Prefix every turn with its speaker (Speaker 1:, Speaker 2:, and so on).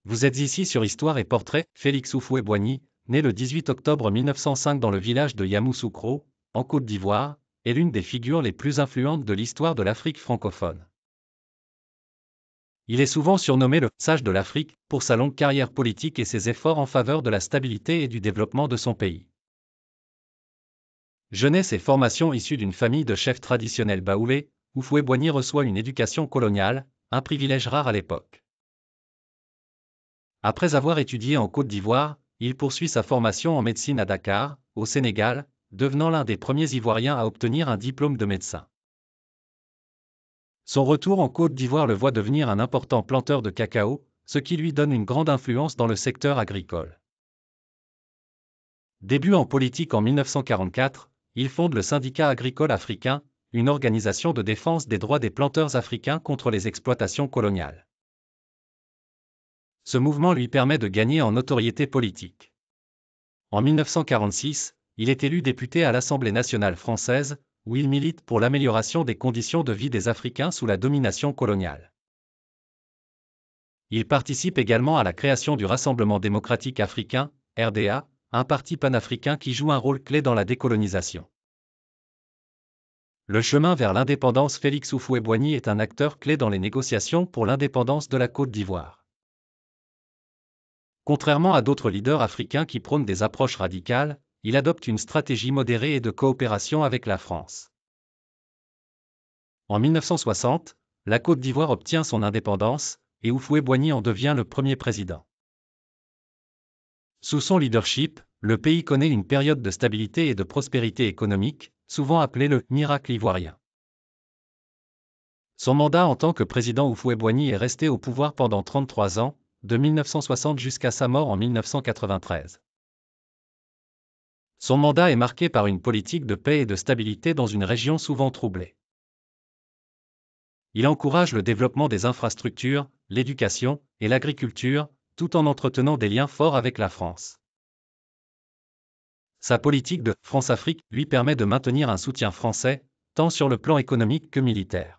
Speaker 1: Vous êtes ici sur Histoire et Portrait. Félix Houphouët-Boigny, né le 18 octobre 1905 dans le village de Yamoussoukro, en Côte d'Ivoire, est l'une des figures les plus influentes de l'histoire de l'Afrique francophone. Il est souvent surnommé le « sage de l'Afrique » pour sa longue carrière politique et ses efforts en faveur de la stabilité et du développement de son pays. Jeunesse et formation issue d'une famille de chefs traditionnels baoulés, Houphouët-Boigny reçoit une éducation coloniale, un privilège rare à l'époque. Après avoir étudié en Côte d'Ivoire, il poursuit sa formation en médecine à Dakar, au Sénégal, devenant l'un des premiers Ivoiriens à obtenir un diplôme de médecin. Son retour en Côte d'Ivoire le voit devenir un important planteur de cacao, ce qui lui donne une grande influence dans le secteur agricole. Début en politique en 1944, il fonde le Syndicat agricole africain, une organisation de défense des droits des planteurs africains contre les exploitations coloniales. Ce mouvement lui permet de gagner en notoriété politique. En 1946, il est élu député à l'Assemblée nationale française, où il milite pour l'amélioration des conditions de vie des Africains sous la domination coloniale. Il participe également à la création du Rassemblement démocratique africain, RDA, un parti panafricain qui joue un rôle clé dans la décolonisation. Le chemin vers l'indépendance. Félix Houphouët-Boigny est un acteur clé dans les négociations pour l'indépendance de la Côte d'Ivoire. Contrairement à d'autres leaders africains qui prônent des approches radicales, il adopte une stratégie modérée et de coopération avec la France. En 1960, la Côte d'Ivoire obtient son indépendance, et Houphouët-Boigny en devient le premier président. Sous son leadership, le pays connaît une période de stabilité et de prospérité économique, souvent appelée le « miracle ivoirien ». Son mandat en tant que président. Houphouët-Boigny est resté au pouvoir pendant 33 ans, de 1960 jusqu'à sa mort en 1993. Son mandat est marqué par une politique de paix et de stabilité dans une région souvent troublée. Il encourage le développement des infrastructures, l'éducation et l'agriculture, tout en entretenant des liens forts avec la France. Sa politique de « France-Afrique » lui permet de maintenir un soutien français, tant sur le plan économique que militaire.